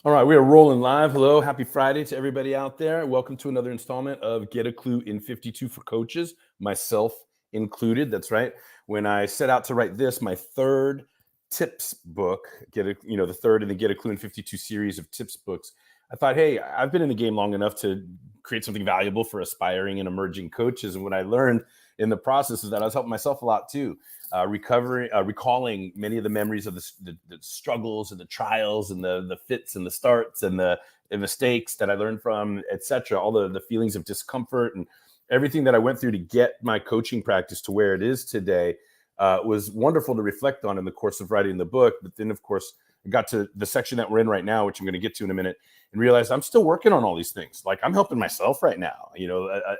All right, we are rolling live. Hello, happy Friday to everybody out there. Welcome to another installment of Get a Clue in 52 for coaches, myself included. That's right. When I set out to write this, my third tips book, the third in the Get a Clue in 52 series of tips books, I thought, hey, I've been in the game long enough to create something valuable for aspiring and emerging coaches. And what I learned in the process is that I was helping myself a lot too. Recalling many of the memories of the struggles and the trials and the fits and the starts and the mistakes that I learned from, etc. All the feelings of discomfort and everything that I went through to get my coaching practice to where it is today was wonderful to reflect on in the course of writing the book. But then, of course, I got to the section that we're in right now, which I'm going to get to in a minute, and realized I'm still working on all these things. Like I'm helping myself right now.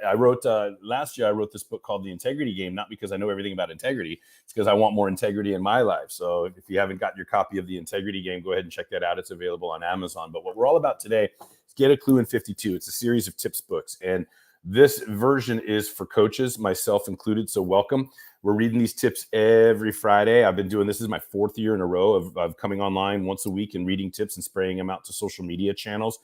I wrote last year, I wrote this book called The Integrity Game, not because I know everything about integrity. It's because I want more integrity in my life. So if you haven't got your copy of The Integrity Game, go ahead and check that out. It's available on Amazon. But what we're all about today is Get a Clue in 52. It's a series of tips books. And this version is for coaches, myself included. So welcome. We're reading these tips every Friday. I've been doing this is my fourth year in a row of coming online once a week and reading tips and spraying them out to social media channels.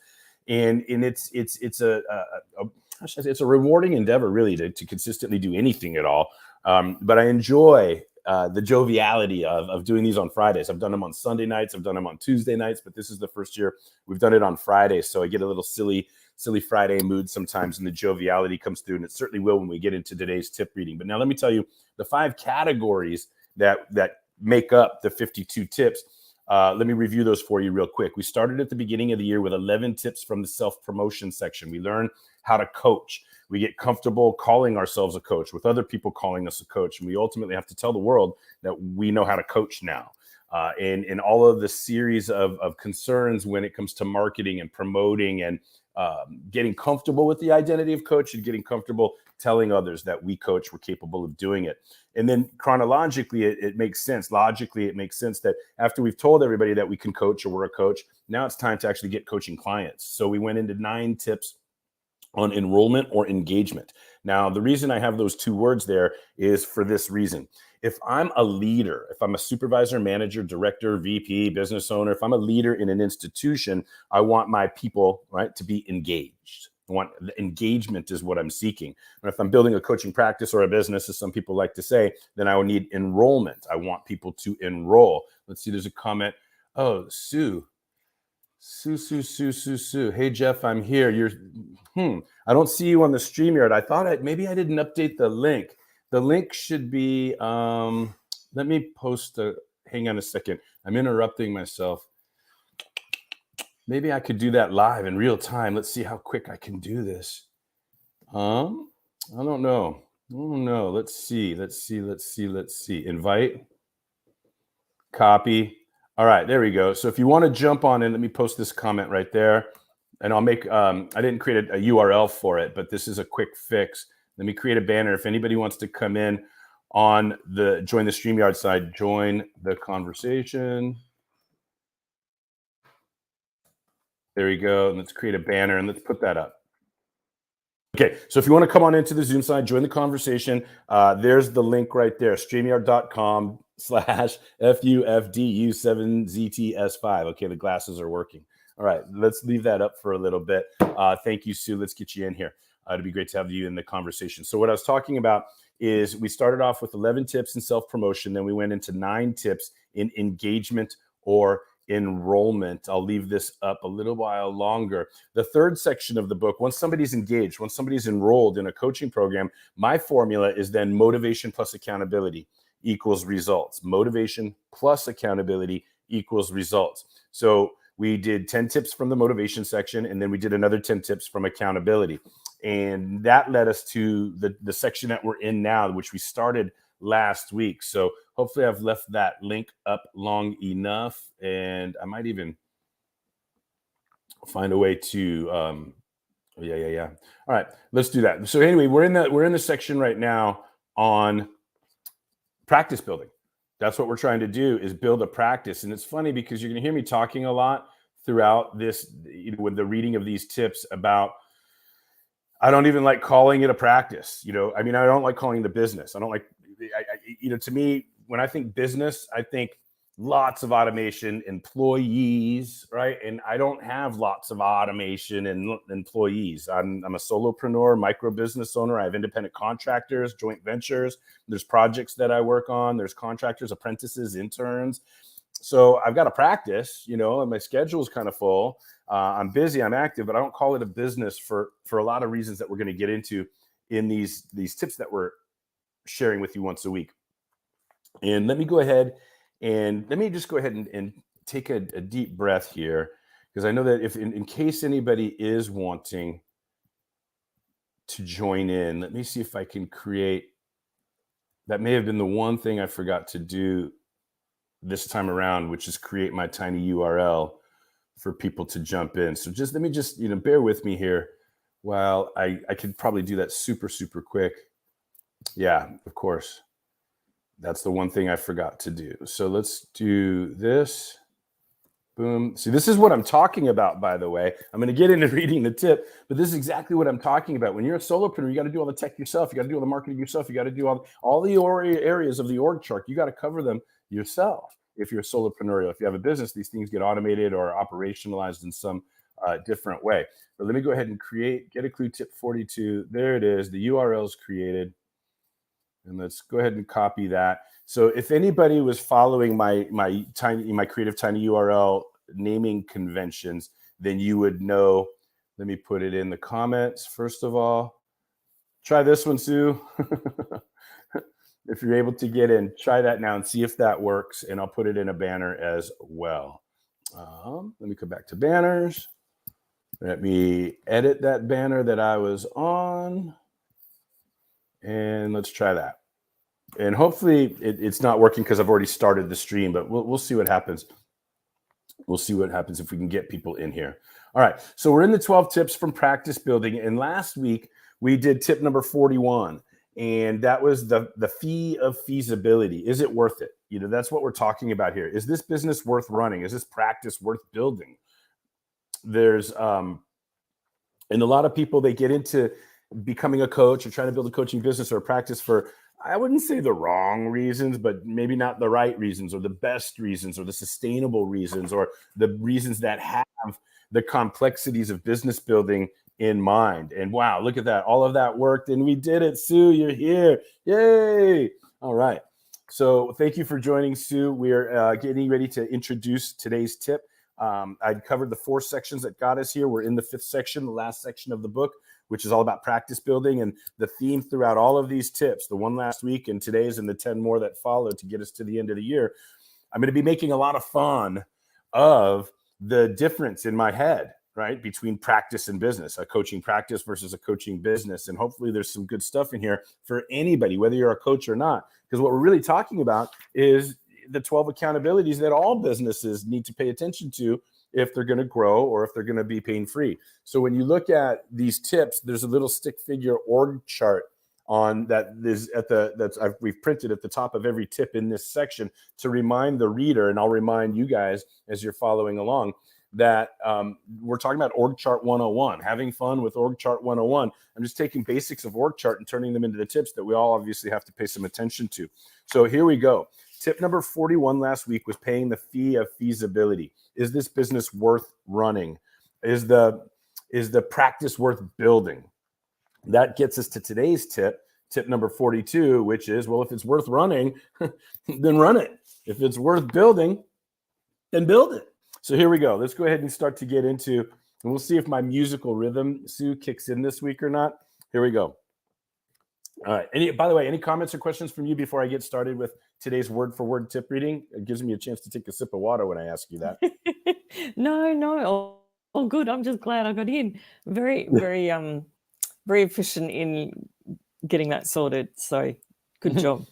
And it's a rewarding endeavor, really, to consistently do anything at all. But I enjoy the joviality of doing these on Fridays. I've done them on Sunday nights. I've done them on Tuesday nights, but this is the first year we've done it on Fridays. So I get a little silly Friday mood sometimes, and the joviality comes through, and it certainly will when we get into today's tip reading. But now let me tell you the 5 categories that make up the 52 tips. Let me review those for you real quick. We started at the beginning of the year with 11 tips from the self-promotion section. We learn how to coach. We get comfortable calling ourselves a coach with other people calling us a coach. And we ultimately have to tell the world that we know how to coach now. In all of the series of concerns when it comes to marketing and promoting and getting comfortable with the identity of coach and getting comfortable telling others that we coach, we're capable of doing it. And then chronologically, it makes sense. Logically, it makes sense that after we've told everybody that we can coach or we're a coach, now it's time to actually get coaching clients. So we went into 9 tips on enrollment or engagement. Now, the reason I have those 2 words there is for this reason. If I'm a leader, if I'm a supervisor, manager, director, VP, business owner, if I'm a leader in an institution, I want my people, right, to be engaged. Engagement is what I'm seeking. And if I'm building a coaching practice or a business, as some people like to say, then I will need enrollment. I want people to enroll. Let's see, there's a comment. Oh, Sue. Hey, Jeff, I'm here. I don't see you on the StreamYard. I thought maybe I didn't update the link. The link should be, let me post hang on a second. I'm interrupting myself. Maybe I could do that live in real time. Let's see how quick I can do this. I don't know. Let's see. Invite, copy. All right, there we go. So if you want to jump on in, let me post this comment right there. And I'll make, I didn't create a URL for it, but this is a quick fix. Let me create a banner. If anybody wants to come in on join the StreamYard side, join the conversation. There we go. And let's create a banner and let's put that up. Okay, so if you want to come on into the Zoom side, join the conversation. There's the link right there, streamyard.com/FUFDU7ZTS5. Okay, the glasses are working. All right, let's leave that up for a little bit. Thank you, Sue. Let's get you in here. It'd be great to have you in the conversation. So what I was talking about is we started off with 11 tips in self-promotion. Then we went into 9 tips in engagement or enrollment. I'll leave this up a little while longer. The third section of the book, once somebody's engaged, once somebody's enrolled in a coaching program, my formula is then motivation plus accountability equals results. Motivation plus accountability equals results. So we did 10 tips from the motivation section, and then we did another 10 tips from accountability. And that led us to the section that we're in now, which we started last week. So hopefully I've left that link up long enough, and I might even find a way to yeah. All right, let's do that. So anyway, we're in the section right now on practice building. That's what we're trying to do, is build a practice. And it's funny because you're going to hear me talking a lot throughout this, with the reading of these tips about, I don't even like calling it a practice. I mean, I don't like calling it a business. I don't like, to me, when I think business, I think lots of automation, employees, right? And I don't have lots of automation and employees. I'm a solopreneur, micro business owner. I have independent contractors, joint ventures. There's projects that I work on. There's contractors, apprentices, interns. So I've got to practice, and my schedule is kind of full. I'm busy, I'm active, but I don't call it a business for a lot of reasons that we're going to get into in these tips that we're sharing with you once a week. And let me go ahead and take a deep breath here, because I know that if in case anybody is wanting to join in, let me see if I can create. That may have been the one thing I forgot to do this time around, which is create my tiny URL for people to jump in. So let me bear with me here while I could probably do that super, super quick. Yeah, of course. That's the one thing I forgot to do. So let's do this. Boom. See, this is what I'm talking about, by the way. I'm going to get into reading the tip, but this is exactly what I'm talking about. When you're a solopreneur, you got to do all the tech yourself. You got to do all the marketing yourself. You got to do all the areas of the org chart. You got to cover them yourself. If you're solopreneur, if you have a business, these things get automated or operationalized in some different way. But let me go ahead and get a clue tip 42. There it is. The URL is created. And let's go ahead and copy that. So if anybody was following my creative tiny URL naming conventions, then you would know. Let me put it in the comments. First of all, try this one, Sue. If you're able to get in, try that now and see if that works. And I'll put it in a banner as well. Let me come back to banners. Let me edit that banner that I was on. And let's try that. And hopefully it's not working because I've already started the stream, but we'll see what happens. We'll see what happens if we can get people in here. All right. So we're in the 12 tips from practice building. And last week we did tip number 41. And that was the fee of feasibility. Is it worth it? That's what we're talking about here. Is this business worth running? Is this practice worth building? There's, and a lot of people, they get into becoming a coach or trying to build a coaching business or a practice for, I wouldn't say the wrong reasons, but maybe not the right reasons or the best reasons or the sustainable reasons or the reasons that have the complexities of business building in mind. And wow, look at that. All of that worked and we did it. Sue, you're here. Yay. All right. So thank you for joining, Sue. We're getting ready to introduce today's tip. I'd covered the 4 sections that got us here. We're in the 5th section, the last section of the book, which is all about practice building. And the theme throughout all of these tips, the one last week and today's and the 10 more that follow to get us to the end of the year, I'm going to be making a lot of fun of the difference in my head, right, between practice and business, a coaching practice versus a coaching business. And hopefully there's some good stuff in here for anybody, whether you're a coach or not, because what we're really talking about is the 12 accountabilities that all businesses need to pay attention to if they're going to grow or if they're going to be pain-free. So when you look at these tips, there's a little stick figure org chart on that is we've printed at the top of every tip in this section to remind the reader, and I'll remind you guys as you're following along, that we're talking about org chart 101, having fun with org chart 101. I'm just taking basics of org chart and turning them into the tips that we all obviously have to pay some attention to. So here we go. Tip number 41 last week was paying the fee of feasibility. Is this business worth running? Is the practice worth building? That gets us to today's tip number 42, which is, well, if it's worth running, then run it. If it's worth building, then build it. So here we go. Let's go ahead and start to get into, and we'll see if my musical rhythm, Sue, kicks in this week or not. Here we go. All right. By the way, any comments or questions from you before I get started with today's word for word tip reading? It gives me a chance to take a sip of water when I ask you that. No. All good. I'm just glad I got in. Very efficient in getting that sorted. So good job.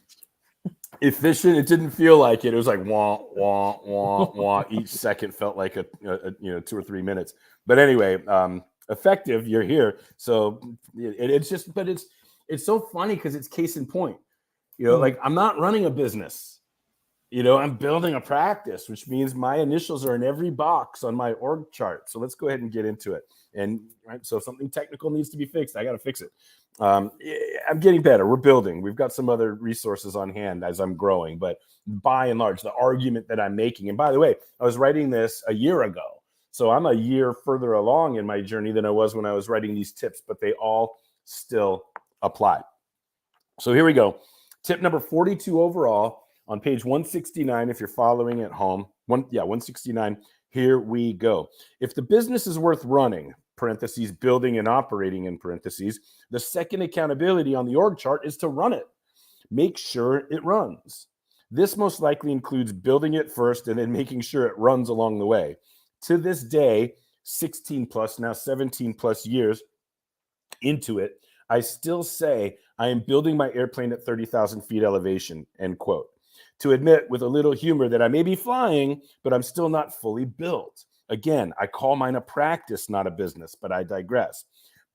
Efficient. It didn't feel like it. It was like wah, wah, wah, wah. Each second felt like a 2 or 3 minutes. But anyway, effective. You're here. So it's so funny because it's case in point. Like I'm not running a business. I'm building a practice, which means my initials are in every box on my org chart. So let's go ahead and get into it. And right, so if something technical needs to be fixed, I got to fix it. I'm getting better. We're building. We've got some other resources on hand as I'm growing. But by and large, the argument that I'm making, and by the way, I was writing this a year ago. So I'm a year further along in my journey than I was when I was writing these tips, but they all still apply. So here we go. Tip number 42 overall on page 169, if you're following at home. 169. Here we go. If the business is worth running, parentheses, building and operating in parentheses, the second accountability on the org chart is to run it. Make sure it runs. This most likely includes building it first and then making sure it runs along the way. To this day, 16 plus, now 17 plus years into it, I still say I am building my airplane at 30,000 feet elevation, end quote. To admit with a little humor that I may be flying, but I'm still not fully built. Again, I call mine a practice, not a business, but I digress.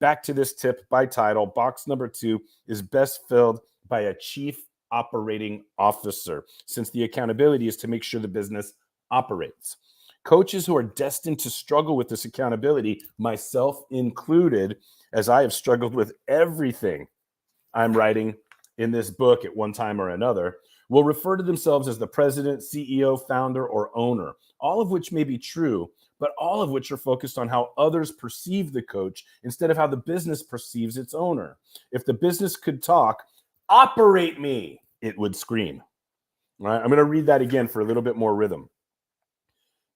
Back to this tip by title, box number 2 is best filled by a chief operating officer, since the accountability is to make sure the business operates. Coaches who are destined to struggle with this accountability, myself included, as I have struggled with everything I'm writing in this book at one time or another, will refer to themselves as the president, CEO, founder, or owner, all of which may be true, but all of which are focused on how others perceive the coach instead of how the business perceives its owner. If the business could talk, operate me, it would scream. All right, I'm going to read that again for a little bit more rhythm,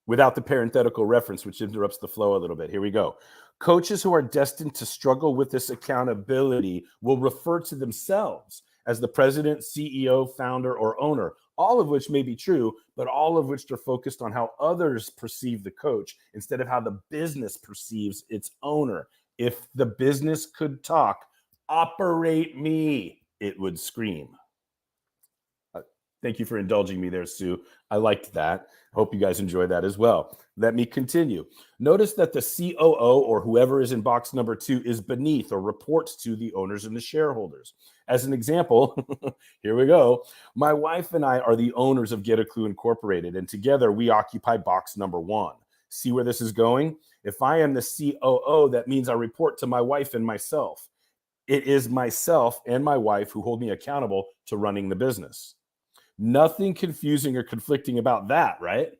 without the parenthetical reference, which interrupts the flow a little bit. Here we go. Coaches who are destined to struggle with this accountability will refer to themselves as the president, CEO, founder, or owner, all of which may be true, but all of which are focused on how others perceive the coach instead of how the business perceives its owner. If the business could talk, operate me, it would scream. Thank you for indulging me there, Sue. I liked that. Hope you guys enjoy that as well. Let me continue. Notice that the COO, or whoever is in box number 2, is beneath or reports to the owners and the shareholders. As an example, here we go. My wife and I are the owners of A Klu Incorporated, and together we occupy box number 1. See where this is going? If I am the COO, that means I report to my wife and myself. It is myself and my wife who hold me accountable to running the business. Nothing confusing or conflicting about that, right?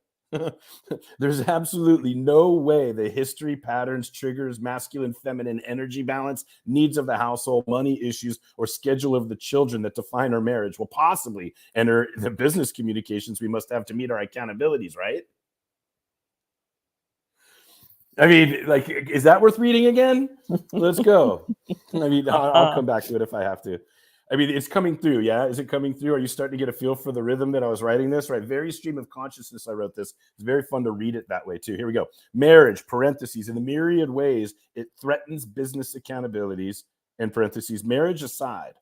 There's absolutely no way the history, patterns, triggers, masculine, feminine energy balance, needs of the household, money issues, or schedule of the children that define our marriage will possibly enter the business communications we must have to meet our accountabilities, right? I mean, like, is that worth reading again? Let's go. I mean, I'll come back to it if I have to. I mean, it's coming through. Yeah. Is it coming through? Are you starting to get a feel for the rhythm that I was writing this? Right. Very stream of consciousness. I wrote this. It's very fun to read it that way too. Here we go. Marriage, parentheses, in the myriad ways it threatens business accountabilities, and parentheses, marriage aside,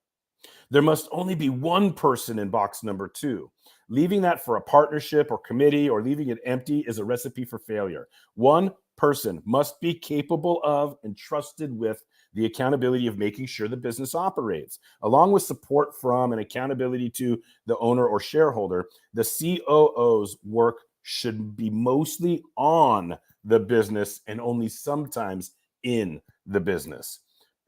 there must only be one person in box number 2. Leaving that for a partnership or committee or leaving it empty is a recipe for failure. One person must be capable of and trusted with the accountability of making sure the business operates. Along with support from and accountability to the owner or shareholder, the COO's work should be mostly on the business and only sometimes in the business.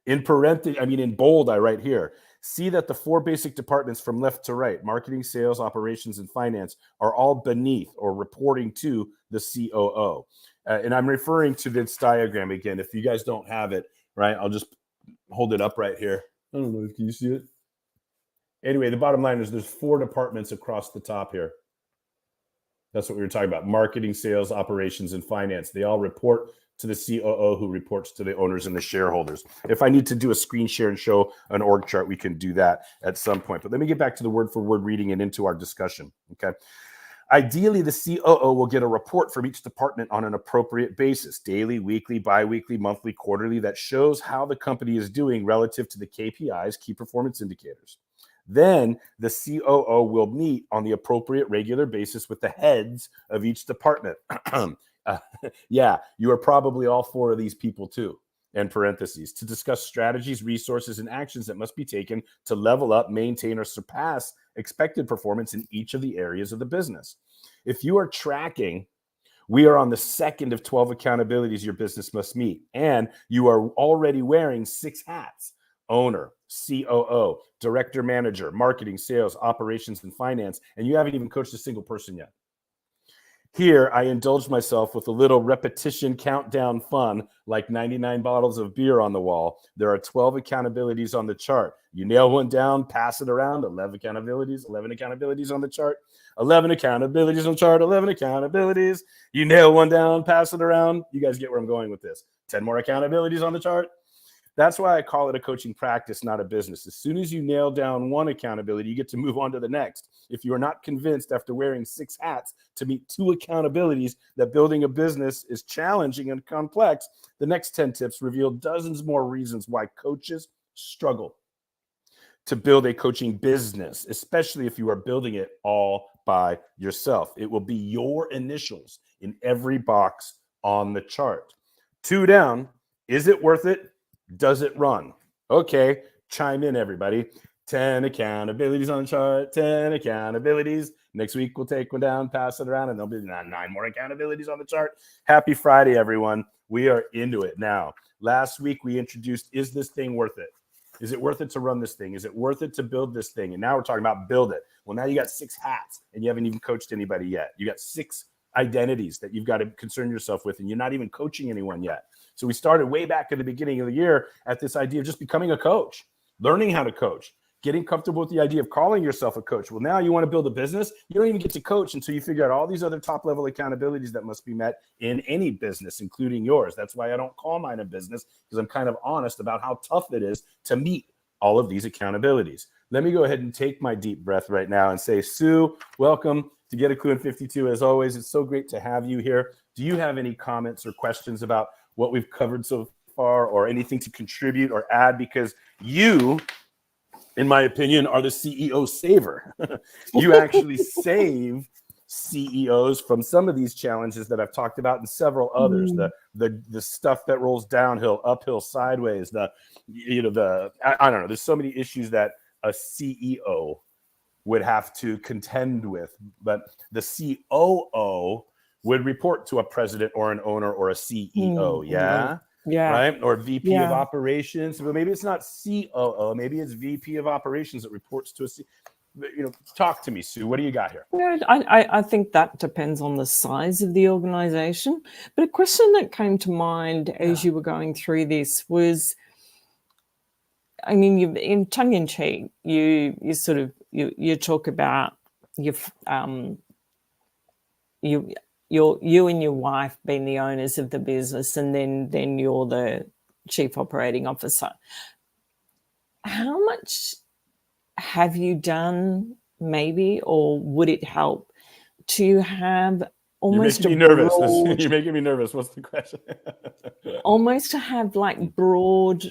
In parentheses, in bold, I write here, see that the 4 basic departments from left to right, marketing, sales, operations, and finance, are all beneath or reporting to the COO. And I'm referring to this diagram again. If you guys don't have it, right, I'll just hold it up right here. I don't know if you see it. Anyway, the bottom line is there's 4 departments across the top here. That's what we were talking about. Marketing, sales, operations, and finance. They all report to the COO, who reports to the owners and the shareholders. If I need to do a screen share and show an org chart, we can do that at some point. But let me get back to the word for word reading and into our discussion. Okay. Ideally, the COO will get a report from each department on an appropriate basis, daily, weekly, biweekly, monthly, quarterly, that shows how the company is doing relative to the KPIs, key performance indicators. Then the COO will meet on the appropriate regular basis with the heads of each department. Yeah, you are probably all 4 of these people too, in parentheses, to discuss strategies, resources, and actions that must be taken to level up, maintain, or surpass expected performance in each of the areas of the business. If you are tracking, we are on the second of 12 accountabilities your business must meet, and you are already wearing 6 hats: owner, COO, director, manager, marketing, sales, operations, and finance, and you haven't even coached a single person yet. Here, I indulged myself with a little repetition countdown fun, like 99 bottles of beer on the wall. There are 12 accountabilities on the chart. You nail one down, pass it around. 11 accountabilities on the chart. 11 accountabilities on the chart, 11 accountabilities. You nail one down, pass it around. You guys get where I'm going with this. 10 more accountabilities on the chart. That's why I call it a coaching practice, not a business. As soon as you nail down one accountability, you get to move on to the next. If you are not convinced after wearing 6 hats to meet 2 accountabilities that building a business is challenging and complex, the next 10 tips reveal dozens more reasons why coaches struggle to build a coaching business, especially if you are building it all by yourself. It will be your initials in every box on the chart. 2 down. Is it worth it? Does it run? Okay, chime in, everybody. 10 accountabilities on the chart, 10 accountabilities. Next week, we'll take one down, pass it around, and there'll be 9 more accountabilities on the chart. Happy Friday, everyone. We are into it now. Last week, we introduced, is this thing worth it? Is it worth it to run this thing? Is it worth it to build this thing? And now we're talking about build it. Well, now you got 6 hats, and you haven't even coached anybody yet. You got 6 identities that you've got to concern yourself with, and you're not even coaching anyone yet. So we started way back at the beginning of the year at this idea of just becoming a coach, learning how to coach, getting comfortable with the idea of calling yourself a coach. Well, now you want to build a business. You don't even get to coach until you figure out all these other top level accountabilities that must be met in any business, including yours. That's why I don't call mine a business, because I'm kind of honest about how tough it is to meet all of these accountabilities. Let me go ahead and take my deep breath right now and say, Sue, welcome to Get a Clue in 52. As always, it's so great to have you here. Do you have any comments or questions about what we've covered so far, or anything to contribute or add? Because you, in my opinion, are the CEO saver. You actually save CEOs from some of these challenges that I've talked about and several others. The stuff that rolls downhill, uphill, sideways, I don't know. There's so many issues that a CEO would have to contend with, but the COO would report to a president or an owner or a CEO. Yeah. Right. Or VP of operations. But maybe it's not COO. Maybe it's VP of operations that reports to a C. Talk to me, Sue. What do you got here? Yeah, I think that depends on the size of the organization. But a question that came to mind as you were going through this was, I mean, you in tongue in cheek, you sort of you talk about you and your wife being the owners of the business, and then you're the chief operating officer. How much have you done, maybe, or would it help to have almost You're making me nervous. You're making me nervous. What's the question? Almost to have like broad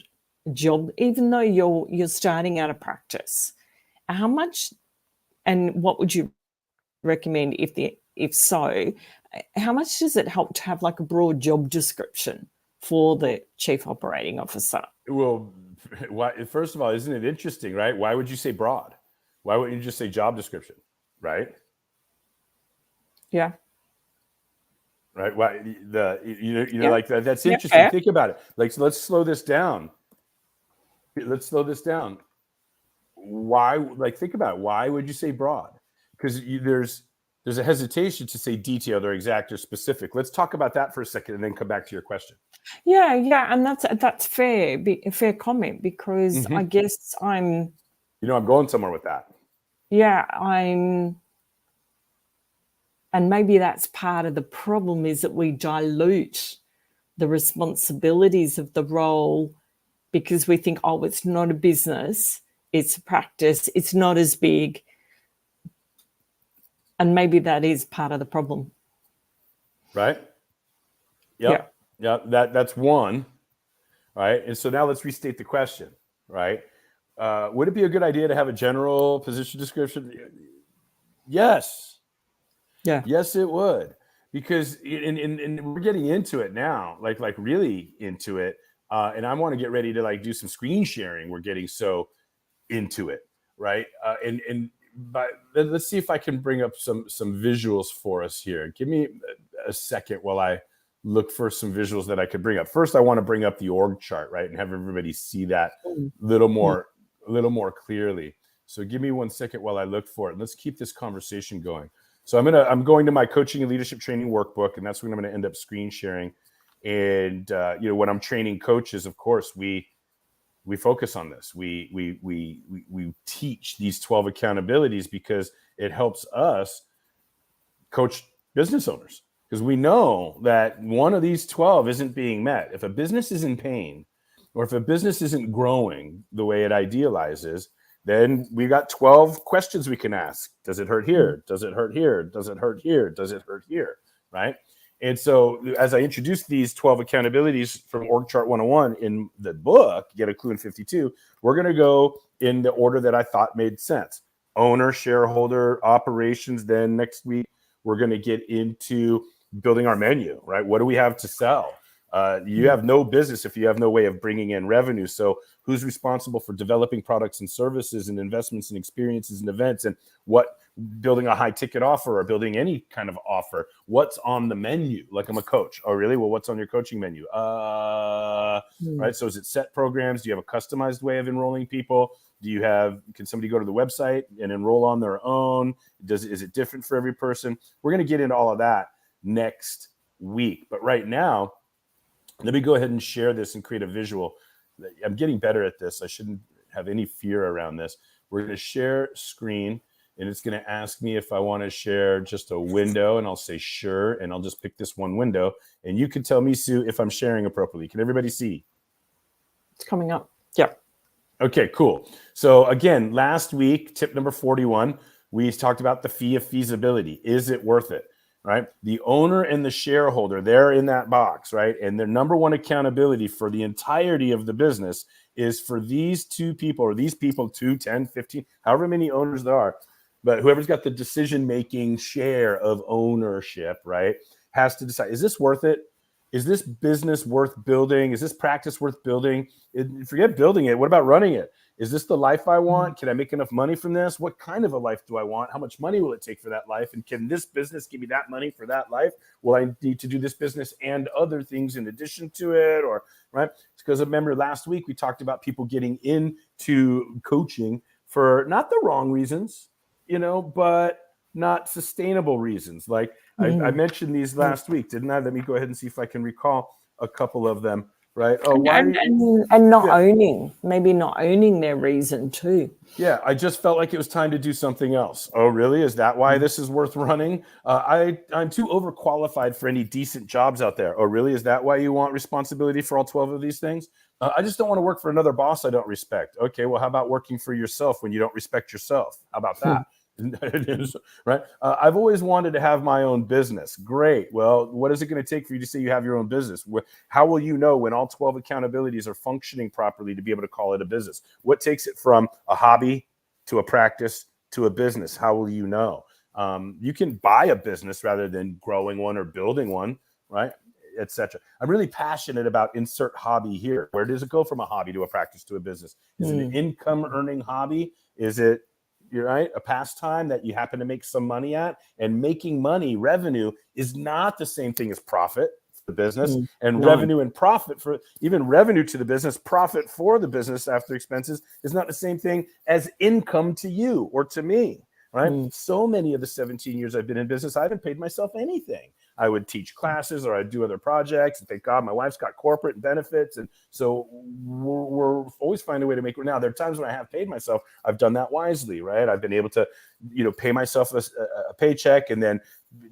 job, even though you're starting out a practice. How much, and what would you recommend if so? How much does it help to have like a broad job description for the chief operating officer? Well, first of all, isn't it interesting, right? Why would you say broad? Why wouldn't you just say job description, right? Yeah. Right. Why like that? That's interesting. Think about it. Like, so let's slow this down. Why? Like, think about it. Why would you say broad? Because there's a hesitation to say detailed or exact or specific. Let's talk about that for a second and then come back to your question. Yeah, and that's fair comment, because I guess I'm going somewhere with that. Yeah, and maybe that's part of the problem, is that we dilute the responsibilities of the role because we think, oh, it's not a business, it's a practice, it's not as big. And maybe that is part of the problem. Right? Yep. Yeah. That's one. Right. And so now let's restate the question. Right. Would it be a good idea to have a general position description? Yes. Yeah. Yes, it would. Because and we're getting into it now, like really into it. And I want to get ready to like do some screen sharing. We're getting so into it. Right. And but let's see if I can bring up some visuals for us here. Give me a second while I look for some visuals that I could bring up. First, I want to bring up the org chart, right, and have everybody see that a little more clearly. So give me 1 second while I look for it. And let's keep this conversation going. So I'm going to my coaching and leadership training workbook, and that's when I'm going to end up screen sharing. And when I'm training coaches, of course, we focus on this. We teach these 12 accountabilities because it helps us coach business owners, because we know that one of these 12 isn't being met. If a business is in pain, or if a business isn't growing the way it idealizes, then we got 12 questions we can ask. Does it hurt here? Does it hurt here? Does it hurt here? Does it hurt here? Right? And so as I introduce these 12 accountabilities from Org Chart 101 in the book, Get a Clue in 52, we're going to go in the order that I thought made sense. Owner, shareholder, operations. Then next week, we're going to get into building our menu, right? What do we have to sell? You have no business if you have no way of bringing in revenue. So who's responsible for developing products and services and investments and experiences and events, and what building a high ticket offer or building any kind of offer? What's on the menu? Like, I'm a coach. Oh, really? Well, what's on your coaching menu? Right. So is it set programs? Do you have a customized way of enrolling people? Can somebody go to the website and enroll on their own? Is it different for every person? We're going to get into all of that next week. But right now, let me go ahead and share this and create a visual. I'm getting better at this. I shouldn't have any fear around this. We're going to share screen, and it's going to ask me if I want to share just a window, and I'll say sure, and I'll just pick this one window. And you can tell me, Sue, if I'm sharing appropriately. Can everybody see? It's coming up. Yeah. Okay, cool. So again, last week, tip number 41, we talked about the fee of feasibility. Is it worth it? Right? The owner and the shareholder, they're in that box, right? And their number one accountability for the entirety of the business is for these two people, or these people, 2, 10, 15, however many owners there are. But whoever's got the decision-making share of ownership, right, has to decide, is this worth it? Is this business worth building? Is this practice worth building? Forget building it. What about running it? Is this the life I want? Can I make enough money from this? What kind of a life do I want? How much money will it take for that life? And can this business give me that money for that life? Will I need to do this business and other things in addition to it? Or, right? Because remember last week we talked about people getting into coaching for not the wrong reasons, but not sustainable reasons. Like I mentioned these last week, didn't I? Let me go ahead and see if I can recall a couple of them. Right. Oh, and not owning, maybe not owning their reason too. Yeah, I just felt like it was time to do something else. Oh, really? Is that why this is worth running? I'm too overqualified for any decent jobs out there. Oh, really? Is that why you want responsibility for all 12 of these things? I just don't want to work for another boss I don't respect. Okay, well, how about working for yourself when you don't respect yourself? How about that? Right. I've always wanted to have my own business. Great. Well, what is it going to take for you to say you have your own business? How will you know when all 12 accountabilities are functioning properly to be able to call it a business? What takes it from a hobby to a practice to a business? How will you know? You can buy a business rather than growing one or building one, right? Etc. I'm really passionate about insert hobby here. Where does it go from a hobby to a practice to a business? Is it an income earning hobby? Is it, you're right, a pastime that you happen to make some money at? And making money, revenue, is not the same thing as profit for the business. And revenue and profit, for even revenue to the business, profit for the business after expenses, is not the same thing as income to you or to me, right? So many of the 17 years I've been in business, I haven't paid myself anything. I would teach classes or I'd do other projects. And thank God my wife's got corporate benefits. And so we're always finding a way to make it. Now, there are times when I have paid myself. I've done that wisely, right? I've been able to, pay myself a paycheck and then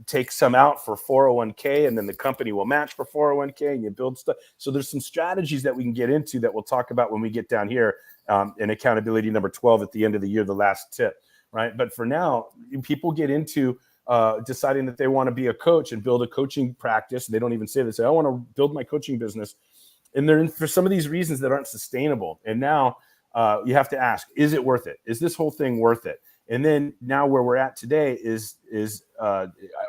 take some out for 401k, and then the company will match for 401k, and you build stuff. So there's some strategies that we can get into that we'll talk about when we get down here in accountability number 12 at the end of the year, the last tip, right? But for now, people get into deciding that they want to be a coach and build a coaching practice. They don't even say, they say, I want to build my coaching business. And they're in for some of these reasons that aren't sustainable. And now you have to ask, is it worth it? Is this whole thing worth it? And then now where we're at today is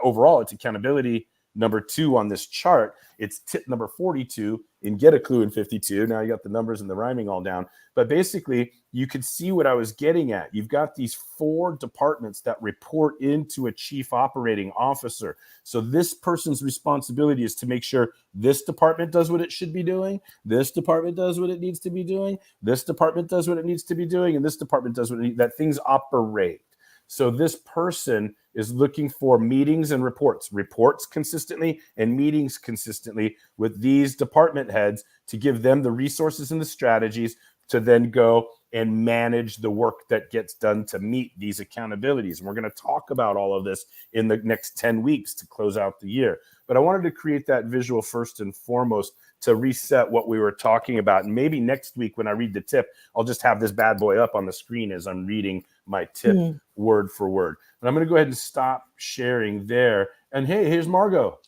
overall, it's accountability number 2 on this chart. It's tip number 42 in Get a Clue in 52. Now you got the numbers and the rhyming all down. But basically, you could see what I was getting at. You've got these 4 departments that report into a chief operating officer. So this person's responsibility is to make sure this department does what it should be doing, this department does what it needs to be doing, this department does what it needs to be doing, and this department does what it needs, that things operate. So this person is looking for meetings and reports consistently and meetings consistently with these department heads to give them the resources and the strategies to then go and manage the work that gets done to meet these accountabilities. And we're going to talk about all of this in the next 10 weeks to close out the year. But I wanted to create that visual first and foremost to reset what we were talking about. And maybe next week when I read the tip, I'll just have this bad boy up on the screen as I'm reading my tip word for word. But I'm going to go ahead and stop sharing there. And hey, here's Margot.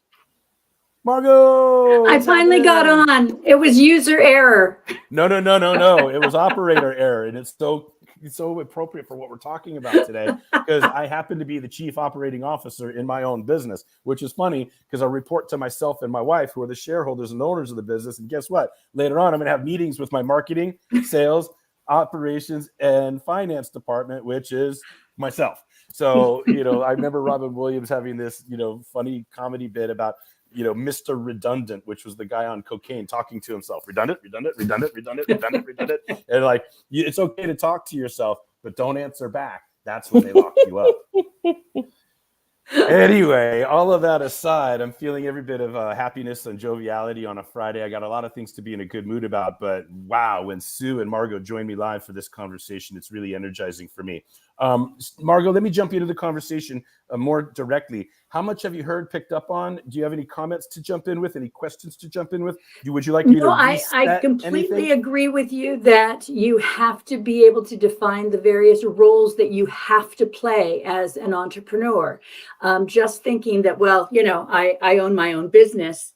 Margot! I finally got on. It was user error. No. It was operator error. And it's so appropriate for what we're talking about today, because I happen to be the chief operating officer in my own business, which is funny because I report to myself and my wife, who are the shareholders and owners of the business. And guess what? Later on, I'm going to have meetings with my marketing, sales, operations, and finance department, which is myself. So, I remember Robin Williams having this, funny comedy bit about, Mr. Redundant, which was the guy on cocaine talking to himself. Redundant. And like, it's okay to talk to yourself, but don't answer back. That's when they lock you up. Anyway, all of that aside, I'm feeling every bit of happiness and joviality on a Friday. I got a lot of things to be in a good mood about, but wow, when Sue and Margot joined me live for this conversation, it's really energizing for me. Margot, let me jump into the conversation more directly. How much have you heard, picked up on? Do you have any comments to jump in with? Any questions to jump in with? Would you like me to I completely anything? agree with you that you have to be able to define the various roles that you have to play as an entrepreneur. Just thinking that, I own my own business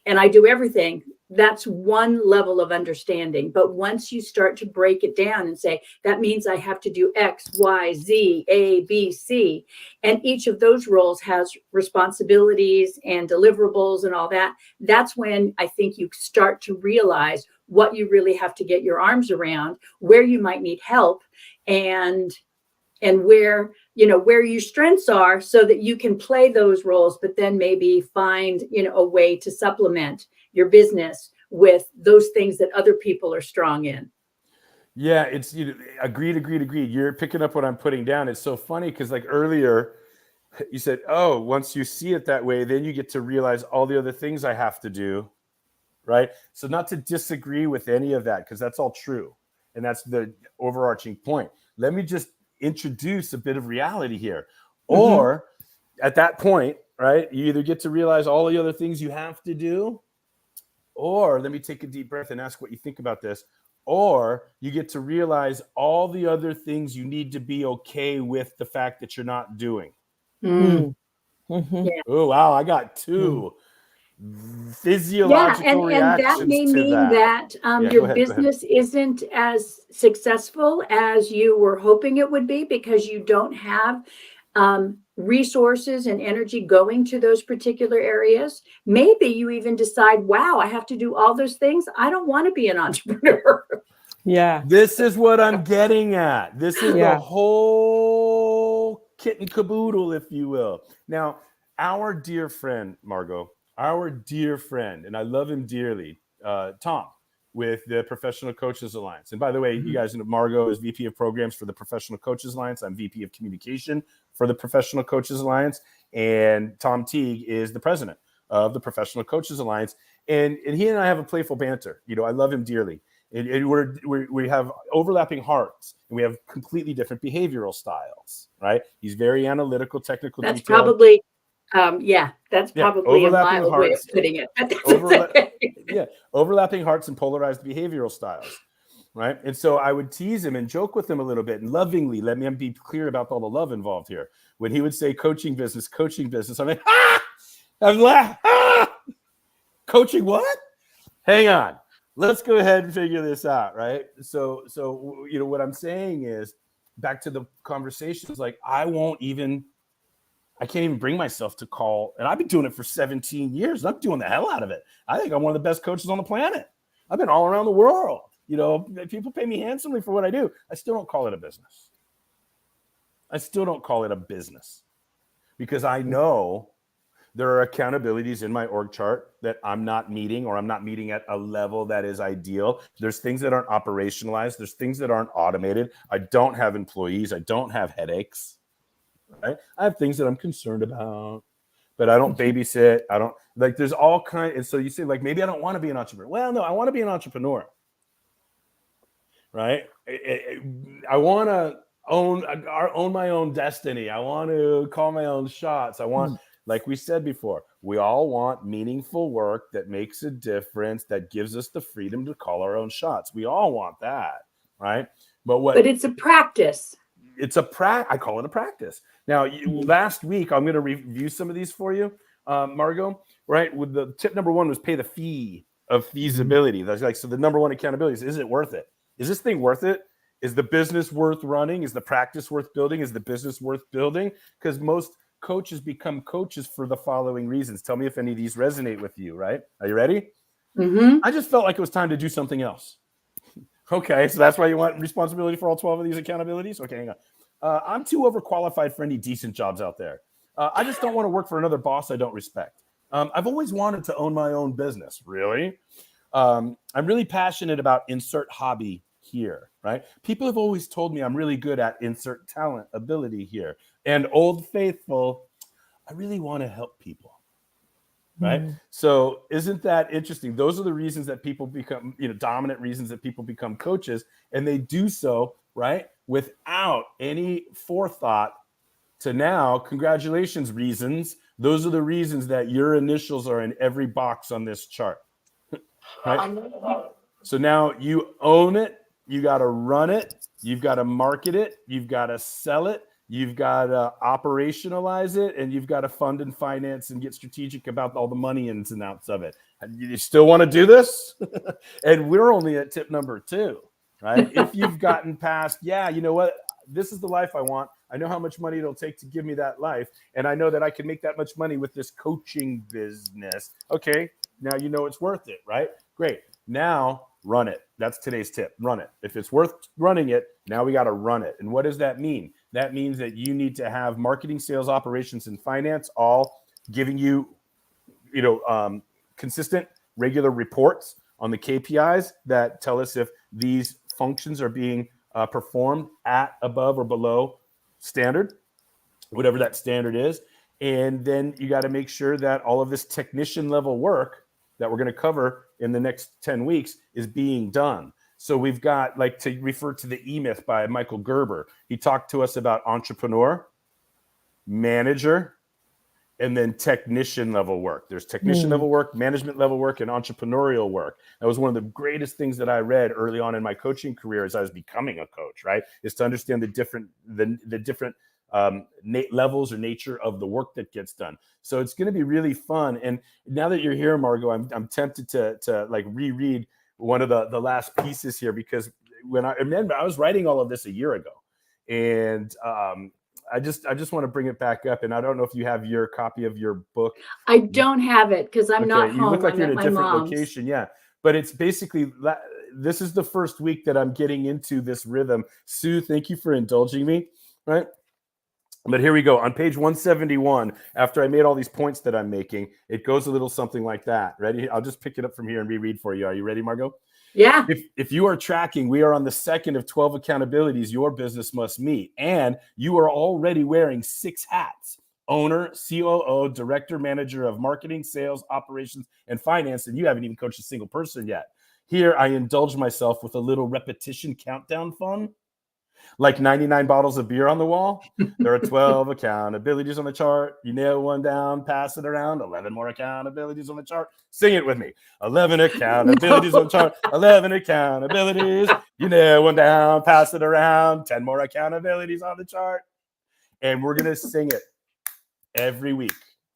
and I do everything. That's one level of understanding. But once you start to break it down and say, that means I have to do X, Y, Z, A, B, C. And each of those roles has responsibilities and deliverables and all that. That's when I think you start to realize what you really have to get your arms around, where you might need help, and where your strengths are, so that you can play those roles, but then maybe find, a way to supplement your business with those things that other people are strong in. Yeah, it's agreed. You're picking up what I'm putting down. It's so funny because like earlier you said, oh, once you see it that way, then you get to realize all the other things I have to do, right? So not to disagree with any of that, because that's all true. And that's the overarching point. Let me just introduce a bit of reality here. Or at that point, right, you either get to realize all the other things you have to do, or let me take a deep breath and ask what you think about this, or you get to realize all the other things you need to be okay with the fact that you're not doing. Yeah. Oh, wow, I got 2 physiological reactions and that may to mean that. Your business isn't as successful as you were hoping it would be, because you don't have resources and energy going to those particular areas. Maybe you even decide, wow, I have to do all those things. I don't want to be an entrepreneur. Yeah. This is what I'm getting at. This is the whole kit and caboodle, if you will. Now, our dear friend, Margot, our dear friend, and I love him dearly, Tom, with the Professional Coaches Alliance. And by the way, you guys know Margot is VP of Programs for the Professional Coaches Alliance. I'm VP of Communication for the Professional Coaches Alliance. And Tom Teague is the president of the Professional Coaches Alliance. And he and I have a playful banter. I love him dearly. And we have overlapping hearts, and we have completely different behavioral styles, right? He's very analytical, technical. That's detailed. Probably that's probably a mild way of putting it. Overlapping hearts and polarized behavioral styles, right? And so I would tease him and joke with him a little bit, and lovingly, let me be clear about all the love involved here. When he would say coaching business, I'm like, I'm laughing. Coaching what? Hang on. Let's go ahead and figure this out, right? So what I'm saying is, back to the conversations, like I won't even I can't even bring myself to call, and I've been doing it for 17 years. And I'm doing the hell out of it. I think I'm one of the best coaches on the planet. I've been all around the world. You know, people pay me handsomely for what I do. I still don't call it a business. I still don't call it a business because I know there are accountabilities in my org chart that I'm not meeting, or I'm not meeting at a level that is ideal. There's things that aren't operationalized. There's things that aren't automated. I don't have employees. I don't have headaches. Right? I have things that I'm concerned about, but I don't babysit. I don't like, there's all kinds. And so you say like, maybe I don't want to be an entrepreneur. Well, no, I want to be an entrepreneur. Right? I want to own my own destiny. I want to call my own shots. I want, like we said before, we all want meaningful work that makes a difference, that gives us the freedom to call our own shots. We all want that, right? But it's a practice. It's I call it a practice. Now, last week, I'm going to review some of these for you, Margot, right? With the tip number 1 was pay the fee of feasibility. That's like, so the number 1 accountability is it worth it? Is this thing worth it? Is the business worth running? Is the practice worth building? Is the business worth building? Because most coaches become coaches for the following reasons. Tell me if any of these resonate with you, right? Are you ready? Mm-hmm. I just felt like it was time to do something else. Okay, so that's why you want responsibility for all 12 of these accountabilities? Okay, hang on. I'm too overqualified for any decent jobs out there. I just don't want to work for another boss I don't respect. I've always wanted to own my own business. Really? I'm really passionate about insert hobby here, right? People have always told me I'm really good at insert talent, ability here. And Old Faithful, I really want to help people. Right. So isn't that interesting? Those are the reasons that people become, dominant reasons that people become coaches, and they do so, right, without any forethought to now, congratulations reasons. Those are the reasons that your initials are in every box on this chart. Right. So now you own it. You got to run it. You've got to market it. You've got to sell it. You've got to operationalize it, and you've got to fund and finance and get strategic about all the money ins and outs of it. You still want to do this? And we're only at tip number 2, right? If you've gotten past, you know what? This is the life I want. I know how much money it'll take to give me that life. And I know that I can make that much money with this coaching business. Okay, now you know it's worth it, right? Great. Now run it. That's today's tip. Run it. If it's worth running it, now we got to run it. And what does that mean? That means that you need to have marketing, sales, operations, and finance all giving you, consistent, regular reports on the KPIs that tell us if these functions are being performed at, above, or below standard, whatever that standard is. And then you got to make sure that all of this technician level work that we're going to cover in the next 10 weeks is being done. So we've got, like, to refer to the E-Myth by Michael Gerber. He talked to us about entrepreneur, manager, and then technician level work. There's technician level work, management level work, and entrepreneurial work. That was one of the greatest things that I read early on in my coaching career as I was becoming a coach, right? Is to understand the different levels or nature of the work that gets done. So it's going to be really fun. And now that you're here, Margot, I'm tempted to like reread one of the last pieces here, because when I remember, I was writing all of this a year ago, and I just want to bring it back up. And I don't know if you have your copy of your book. I don't have it because I'm not home. You look like I'm you're in at a my different mom's. location. Yeah. But it's basically, this is the first week that I'm getting into this rhythm. Sue, thank you for indulging me. Right. But here we go. On page 171, after I made all these points that I'm making, it goes a little something like that. Ready? I'll just pick it up from here and reread for you. Are you ready, Margot? Yeah. If you are tracking, we are on the second of 12 accountabilities your business must meet. And you are already wearing 6 hats: owner, COO, director, manager of marketing, sales, operations, and finance. And you haven't even coached a single person yet. Here, I indulge myself with a little repetition countdown fun. Like 99 bottles of beer on the wall. There are 12 accountabilities on the chart. You nail one down, pass it around. 11 more accountabilities on the chart. Sing it with me. 11 accountabilities on the chart. 11 accountabilities. You nail one down, pass it around. 10 more accountabilities on the chart. And we're going to sing it every week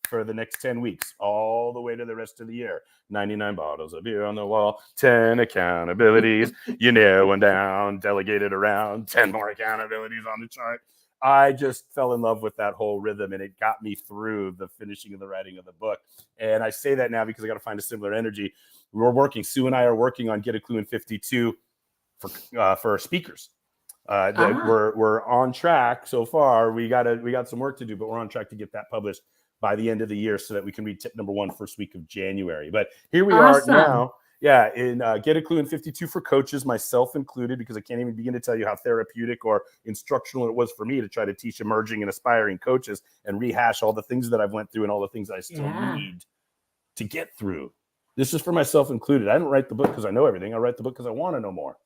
for the next 10 weeks, all the way to the rest of the year. 99 bottles of beer on the wall, 10 accountabilities. You nail one down, delegate it around, 10 more accountabilities on the chart. I just fell in love with that whole rhythm, and it got me through the finishing of the writing of the book. And I say that now because I got to find a similar energy. Sue and I are working on Get a Klu in 52 for speakers. We're on track so far. We got some work to do, but we're on track to get that published by the end of the year so that we can read tip number 1 first week of January. But here we are now. Yeah, in Get a Klu in 52 for coaches, myself included, because I can't even begin to tell you how therapeutic or instructional it was for me to try to teach emerging and aspiring coaches and rehash all the things that I've went through and all the things I still need to get through. This is for myself included. I didn't write the book because I know everything. I write the book because I want to know more.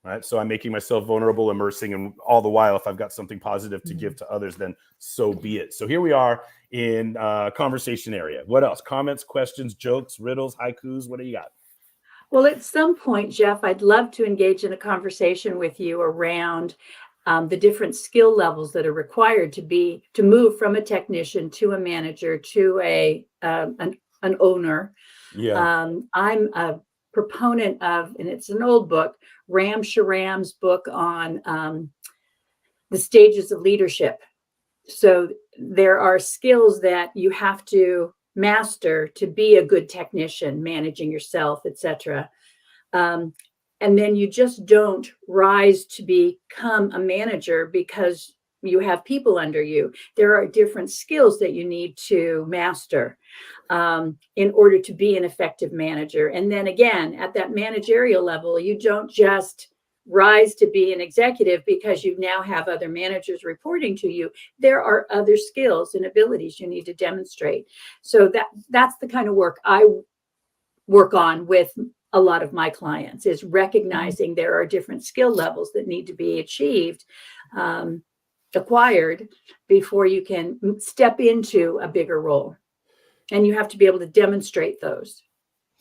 Right. So I'm making myself vulnerable, immersing, and all the while, if I've got something positive to give to others, then so be it. So here we are in conversation area. What else? Comments, questions, jokes, riddles, haikus. What do you got? Well, at some point, Jeff, I'd love to engage in a conversation with you around the different skill levels that are required to move from a technician to a manager to an owner. Yeah. I'm a proponent of, and it's an old book, Ram Sharam's book on the stages of leadership. So there are skills that you have to master to be a good technician, managing yourself, etc. And then you just don't rise to become a manager because you have people under you. There are different skills that you need to master in order to be an effective manager. And then again, at that managerial level, you don't just rise to be an executive because you now have other managers reporting to you. There are other skills and abilities you need to demonstrate. So that's the kind of work I work on with a lot of my clients, is recognizing there are different skill levels that need to be acquired before you can step into a bigger role. And you have to be able to demonstrate those.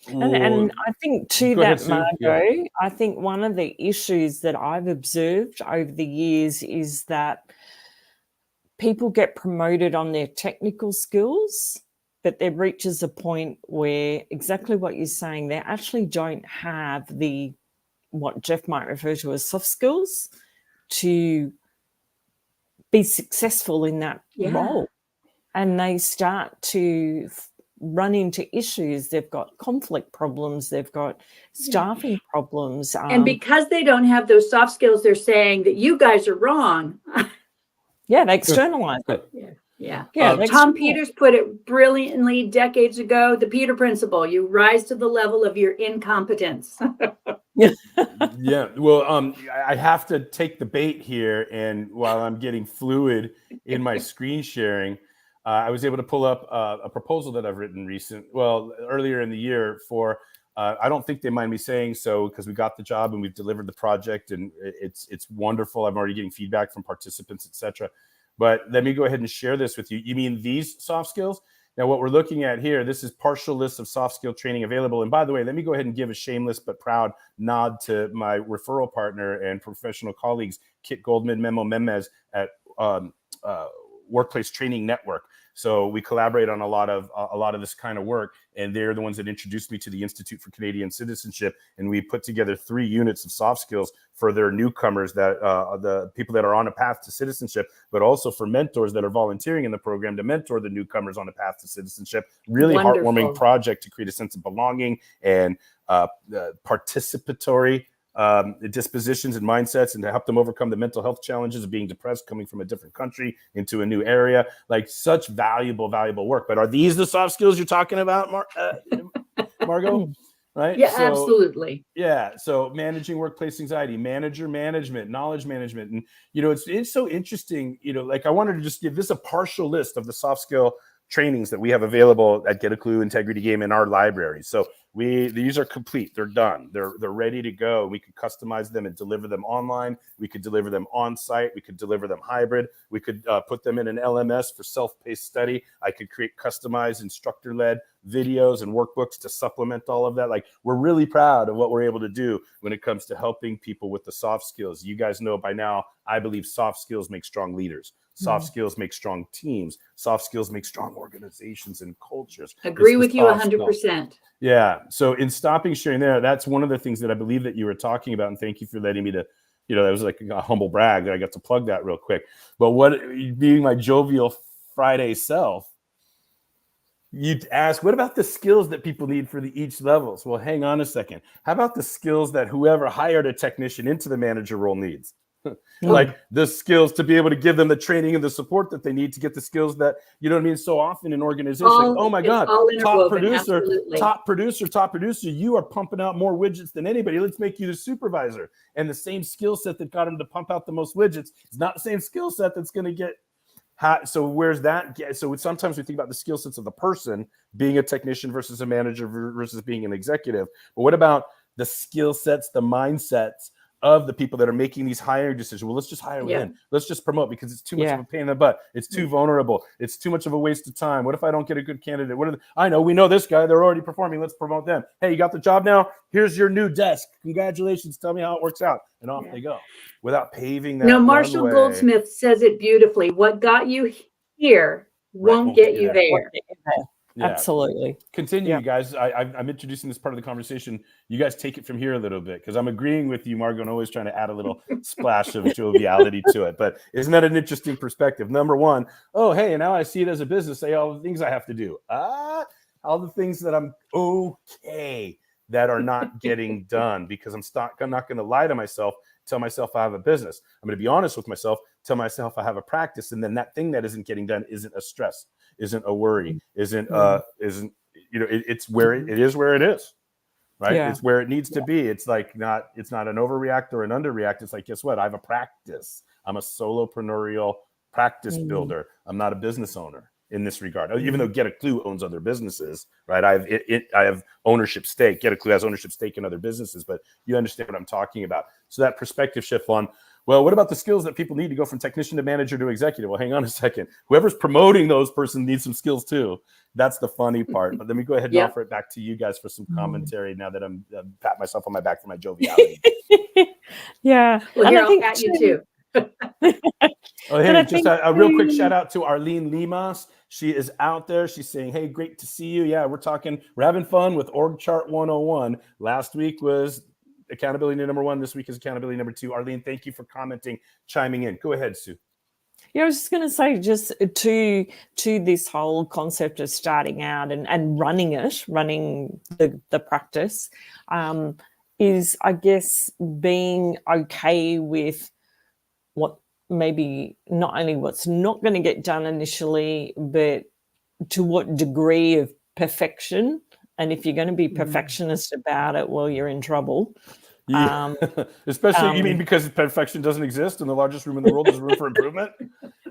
And I think to that, Margot, I think one of the issues that I've observed over the years is that people get promoted on their technical skills, but there reaches a point where exactly what you're saying, they actually don't have what Jeff might refer to as soft skills to be successful in that role. And they start to run into issues. They've got conflict problems. They've got staffing problems. And because they don't have those soft skills, they're saying that you guys are wrong. Yeah, they externalize it. Yeah. Tom Peters put it brilliantly decades ago, the Peter principle. You rise to the level of your incompetence. Yeah. Well, I have to take the bait here. And while I'm getting fluid in my screen sharing, I was able to pull up a proposal that I've written earlier in the year for, I don't think they mind me saying so, because we got the job and we've delivered the project, and it's wonderful. I'm already getting feedback from participants, etc. But let me go ahead and share this with you. You mean these soft skills? Now, what we're looking at here, this is partial list of soft skill training available. And by the way, let me go ahead and give a shameless but proud nod to my referral partner and professional colleagues, Kit Goldman, Memo Memez at Workplace Training Network. So we collaborate on a lot of this kind of work, and they're the ones that introduced me to the Institute for Canadian Citizenship. And we put together 3 units of soft skills for their newcomers, that the people that are on a path to citizenship, but also for mentors that are volunteering in the program to mentor the newcomers on a path to citizenship. Really Wonderful. Heartwarming project to create a sense of belonging and participatory dispositions and mindsets, and to help them overcome the mental health challenges of being depressed, coming from a different country into a new area. Like, such valuable work. But are these the soft skills you're talking about, Margot? Right? Yeah, absolutely. Yeah. So managing workplace anxiety, manager management, knowledge management. And, it's so interesting, like, I wanted to just give this a partial list of the soft skill trainings that we have available at Get a Klu Integrity Game in our library. So these are complete. They're done. They're ready to go. We could customize them and deliver them online. We could deliver them on site. We could deliver them hybrid. We could put them in an LMS for self-paced study. I could create customized instructor-led videos and workbooks to supplement all of that. Like, we're really proud of what we're able to do when it comes to helping people with the soft skills. You guys know by now, I believe soft skills make strong leaders. Soft skills make strong teams. Soft skills make strong organizations and cultures. Agree with you 100%. Yeah. So in stopping sharing there, that's one of the things that I believe that you were talking about. And thank you for letting me to, that was like a humble brag that I got to plug that real quick. But what being my jovial Friday self, you'd ask, what about the skills that people need for the each levels? Well, hang on a second. How about the skills that whoever hired a technician into the manager role needs? Like the skills to be able to give them the training and the support that they need to get the skills that, you know what I mean? So often in organizations, like, oh my God, top producer, you are pumping out more widgets than anybody. Let's make you the supervisor. And the same skill set that got him to pump out the most widgets is not the same skill set that's going to get. So where's that? So sometimes we think about the skill sets of the person being a technician versus a manager versus being an executive. But what about the skill sets, the mindsets of the people that are making these hiring decisions? Well, let's just hire within. Let's just promote because it's too much of a pain in the butt. It's too vulnerable. It's too much of a waste of time. What if I don't get a good candidate? We know this guy. They're already performing. Let's promote them. Hey, you got the job now? Here's your new desk. Congratulations. Tell me how it works out. And off they go without paving that. No, Marshall Goldsmith says it beautifully. What got you here won't get you there. Yeah. Absolutely. Continue, you guys. I'm introducing this part of the conversation. You guys take it from here a little bit because I'm agreeing with you, Margot, and always trying to add a little splash of joviality to it. But isn't that an interesting perspective? Number one, oh, hey, and now I see it as a business. Say all the things I have to do. All the things that I'm okay that are not getting done because I'm not going to lie to myself, tell myself I have a business. I'm going to be honest with myself, tell myself I have a practice. And then that thing that isn't getting done isn't a stress, isn't a worry, it's where it is where it is, right? Yeah. It's where it needs to be. It's like it's not an overreact or an underreact. It's like, guess what? I have a practice. I'm a solopreneur practice builder. I'm not a business owner in this regard. Even though A Klu owns other businesses, right? I have ownership stake. A Klu has ownership stake in other businesses, but you understand what I'm talking about. So that perspective shift on, well, what about the skills that people need to go from technician to manager to executive? Well, hang on a second. Whoever's promoting those person needs some skills too. That's the funny part. But let me go ahead and offer it back to you guys for some commentary now that I'm pat myself on my back for my joviality. Yeah. Well, here, I'll pat you too. Oh, hey, just a real quick shout out to Arlene Limas. She is out there. She's saying, hey, great to see you. Yeah, we're having fun with Org Chart 101. Last week was accountability number 1. This week is accountability number 2. Arlene, thank you for commenting, chiming in. Go ahead, Sue. Yeah, I was just going to say, just to this whole concept of starting out and running the practice, is, I guess, being okay with what maybe not only what's not going to get done initially, but to what degree of perfection. And if you're going to be perfectionist about it, well, you're in trouble. Yeah. Especially, you mean because perfection doesn't exist in the largest room in the world, there's room for improvement?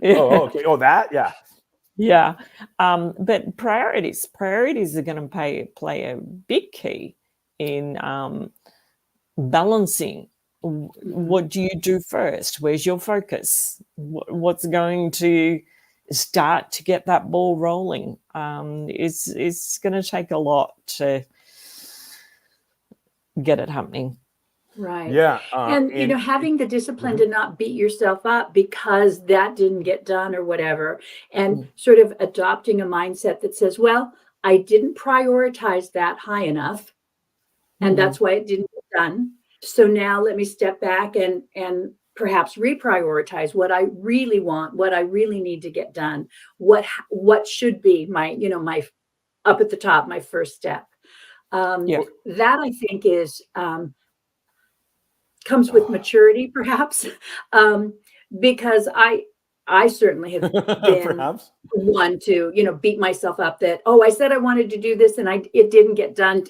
Oh, okay. Oh, that? Yeah. Yeah. But priorities are going to play a big key in balancing. What do you do first? Where's your focus? What's going to start to get that ball rolling? It's going to take a lot to get it happening. Right. Yeah. And having the discipline to not beat yourself up because that didn't get done or whatever, and sort of adopting a mindset that says, well, I didn't prioritize that high enough, and that's why it didn't get done. So now let me step back and perhaps reprioritize what I really want, what I really need to get done, what should be my up at the top, my first step. That I think is comes with maturity, perhaps, because I certainly have been one to beat myself up that, oh, I said I wanted to do this and it didn't get done.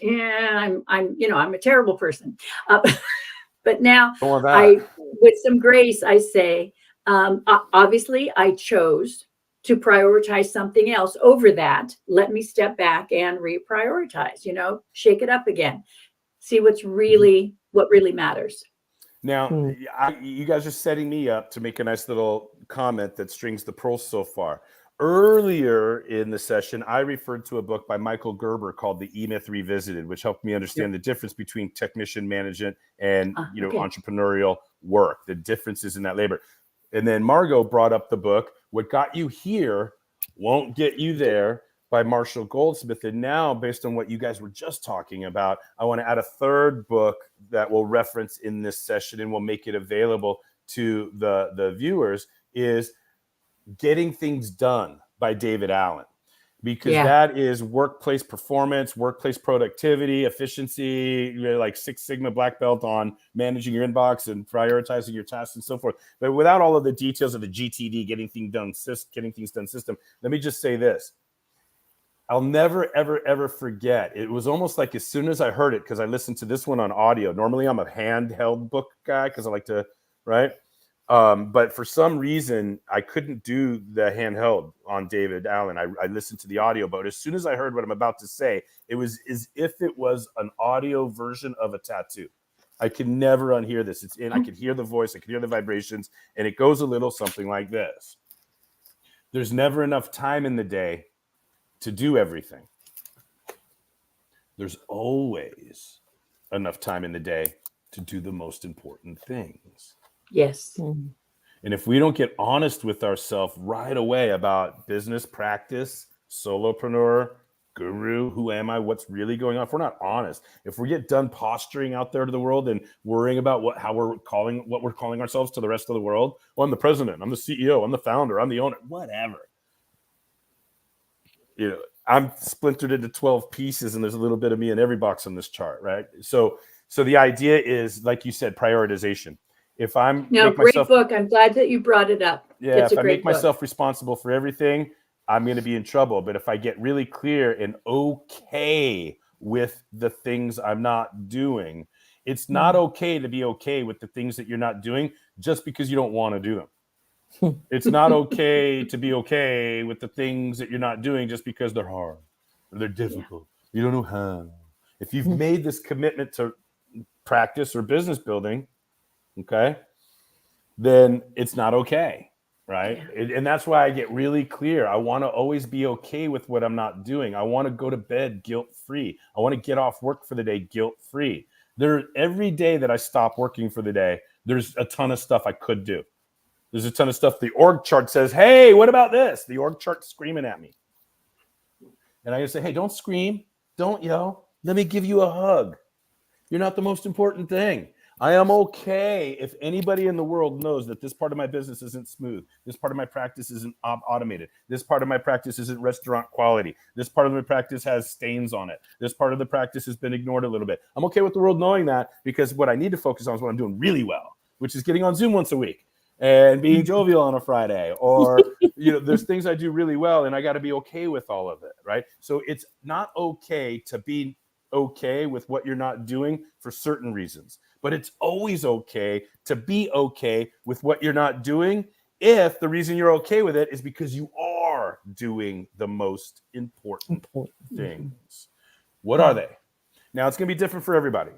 I'm a terrible person. But now with some grace, I say, obviously I chose to prioritize something else over that. Let me step back and reprioritize, shake it up again, see what really matters. Now, you guys are setting me up to make a nice little comment that strings the pearls so far. Earlier in the session, I referred to a book by Michael Gerber called The E-Myth Revisited, which helped me understand the difference between technician management and entrepreneurial work, the differences in that labor. And then Margot brought up the book, What Got You Here Won't Get You There. by Marshall Goldsmith. And now, based on what you guys were just talking about, I want to add a third book that we'll reference in this session, and we'll make it available to the viewers, is Getting Things Done by David Allen. Because that is workplace performance, workplace productivity, efficiency, like Six Sigma black belt on managing your inbox and prioritizing your tasks and so forth. But without all of the details of the GTD, Getting Things Done system, let me just say this. I'll never, ever, ever forget. It was almost like as soon as I heard it, because I listened to this one on audio. Normally I'm a handheld book guy because I like to, right? But for some reason, I couldn't do the handheld on David Allen. I listened to the audio, but as soon as I heard what I'm about to say, it was as if it was an audio version of a tattoo. I can never unhear this. It's in. I could hear the voice. I could hear the vibrations, and it goes a little something like this. There's never enough time in the day to do everything. There's always enough time in the day to do the most important things. Yes. And if we don't get honest with ourselves right away about business practice, solopreneur, guru, who am I, what's really going on, if we're not honest, if we get done posturing out there to the world and worrying about what we're calling ourselves to the rest of the world, well, I'm the president, I'm the CEO, I'm the founder, I'm the owner, whatever. You know, I'm splintered into 12 pieces, and there's a little bit of me in every box on this chart, right? So the idea is, like you said, prioritization. If I'm great book. I'm glad that you brought it up. Yeah, if I make myself responsible for everything, I'm going to be in trouble. But if I get really clear and okay with the things I'm not doing, it's not okay to be okay with the things that you're not doing just because you don't want to do them. It's not okay to be okay with the things that you're not doing just because they're hard or they're difficult. You don't know how. If you've made this commitment to practice or business building, okay, then it's not okay, right? And that's why I get really clear. I want to always be okay with what I'm not doing. I want to go to bed guilt-free. I want to get off work for the day guilt-free. Every day that I stop working for the day, there's a ton of stuff I could do. There's a ton of stuff. The org chart says, hey, what about this? The org chart's screaming at me. And I just say, hey, don't scream. Don't yell. Let me give you a hug. You're not the most important thing. I am okay if anybody in the world knows that this part of my business isn't smooth. This part of my practice isn't automated. This part of my practice isn't restaurant quality. This part of my practice has stains on it. This part of the practice has been ignored a little bit. I'm okay with the world knowing that, because what I need to focus on is what I'm doing really well, which is getting on Zoom once a week and being jovial on a Friday, or, there's things I do really well, and I got to be okay with all of it, right? So it's not okay to be okay with what you're not doing for certain reasons, but it's always okay to be okay with what you're not doing if the reason you're okay with it is because you are doing the most important things. What are they? Now, it's going to be different for everybody,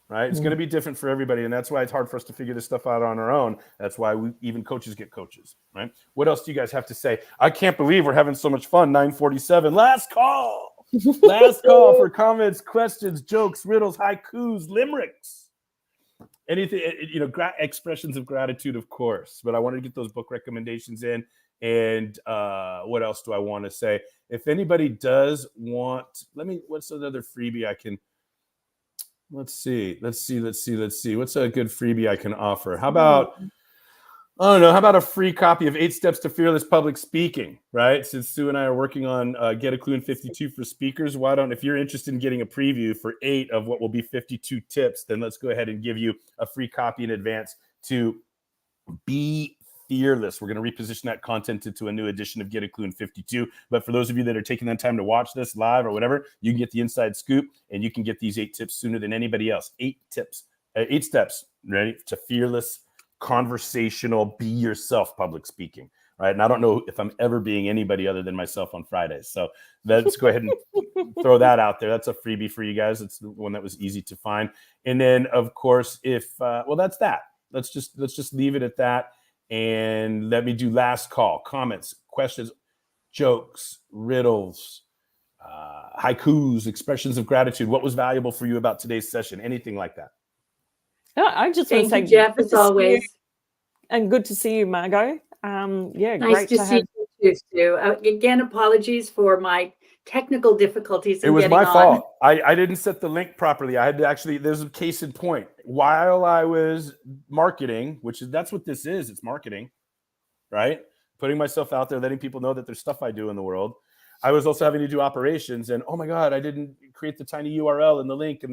right? It's going to be different for everybody, and that's why it's hard for us to figure this stuff out on our own. That's why even coaches get coaches, right? What else do you guys have to say? I can't believe we're having so much fun. 9:47, last call. Last call for comments, questions, jokes, riddles, haikus, limericks. Anything, expressions of gratitude, of course. But I wanted to get those book recommendations in. And what else do I want to say? If anybody does want, what's another freebie I can, let's see. What's a good freebie I can offer? How about a free copy of 8 Steps to Fearless Public Speaking, right? Since Sue and I are working on Get a Klu in 52 for speakers, if you're interested in getting a preview for 8 of what will be 52 tips, then let's go ahead and give you a free copy in advance to be fearless. We're going to reposition that content into a new edition of Get a Klu in 52. But for those of you that are taking that time to watch this live or whatever, you can get the inside scoop, and you can get these 8 tips sooner than anybody else. 8 steps, ready, to fearless, conversational, be yourself public speaking, right? And I don't know if I'm ever being anybody other than myself on Fridays. So let's go ahead and throw that out there. That's a freebie for you guys. It's the one that was easy to find. And then, of course, that's that. Let's just leave it at that. And let me do last call, comments, questions, jokes, riddles, haikus, expressions of gratitude. What was valuable for you about today's session? Anything like that? No, I just want to say, Jeff, as always. And good to see you, Margot. Nice to see you too, Stu. Again, apologies for my technical difficulties in It was getting my on. fault. I didn't set the link properly. I had to actually, there's a case in point. While I was marketing, that's what this is. It's marketing, right? Putting myself out there, letting people know that there's stuff I do in the world. I was also having to do operations, and oh my God, I didn't create the tiny URL and the link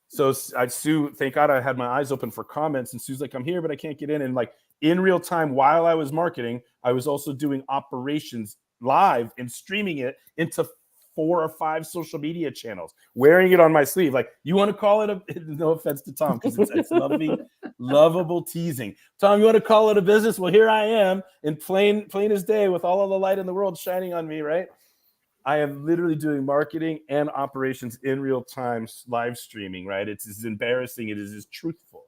so Sue, thank God I had my eyes open for comments, and Sue's like, I'm here, but I can't get in. And like in real time, while I was marketing, I was also doing operations live and streaming it into 4 or 5 social media channels, wearing it on my sleeve. Like, you want to call it no offense to Tom, because it's lovable teasing. Tom, you want to call it a business? Well, here I am in plain as day with all of the light in the world shining on me, right? I am literally doing marketing and operations in real time, live streaming, right? It's as embarrassing. It is as truthful.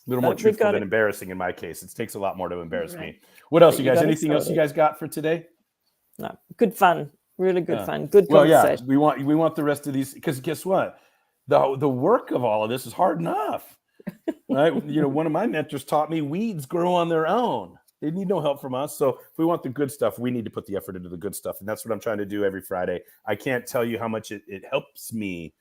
A little more truthful than embarrassing in my case. It takes a lot more to embarrass me. What else, you guys? Anything else you guys got for today? No, good fun. Really good fun. Good conversation. Yeah, we want the rest of these, because guess what? The work of all of this is hard enough, right? One of my mentors taught me weeds grow on their own. They need no help from us. So if we want the good stuff, we need to put the effort into the good stuff. And that's what I'm trying to do every Friday. I can't tell you how much it helps me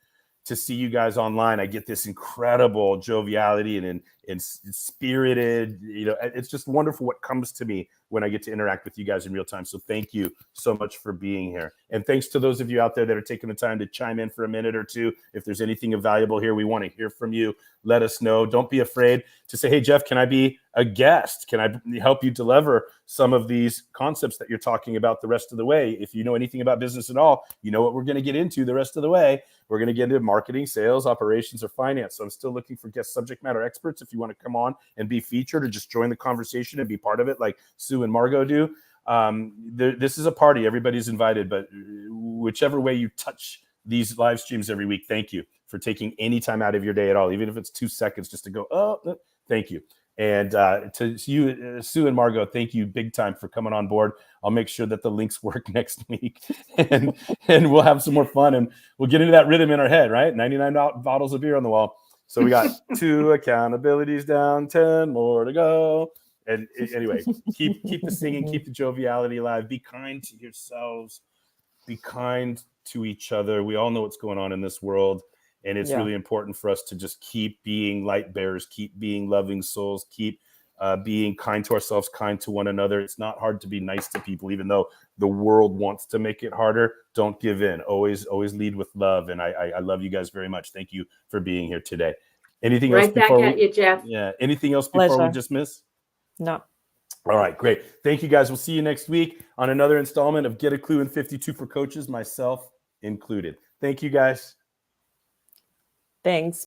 to see you guys online. I get this incredible joviality and spirited, it's just wonderful what comes to me when I get to interact with you guys in real time. So thank you so much for being here. And thanks to those of you out there that are taking the time to chime in for a minute or two. If there's anything valuable here, we want to hear from you. Let us know. Don't be afraid to say, hey, Jeff, can I be a guest? Can I help you deliver some of these concepts that you're talking about the rest of the way? If you know anything about business at all, you know what we're going to get into the rest of the way. We're going to get into marketing, sales, operations, or finance. So I'm still looking for guest subject matter experts. If you want to come on and be featured or just join the conversation and be part of it like Sue and Margot do, this is a party. Everybody's invited, but whichever way you touch these live streams every week, thank you for taking any time out of your day at all, even if it's 2 seconds just to go, oh, thank you. And to you, Sue and Margot, thank you big time for coming on board. I'll make sure that the links work next week, and we'll have some more fun, and we'll get into that rhythm in our head, right? 99 bottles of beer on the wall. So we got 2 accountabilities down, 10 more to go. And anyway, keep the singing, keep the joviality alive. Be kind to yourselves. Be kind to each other. We all know what's going on in this world. And it's really important for us to just keep being light bearers, keep being loving souls, keep being kind to ourselves, kind to one another. It's not hard to be nice to people, even though the world wants to make it harder. Don't give in. Always lead with love. And I love you guys very much. Thank you for being here today. Anything else before back at you, Jeff. Yeah. Anything else before we just miss? No. All right, great. Thank you, guys. We'll see you next week on another installment of Get a Clue in 52 for Coaches, myself included. Thank you, guys. Thanks.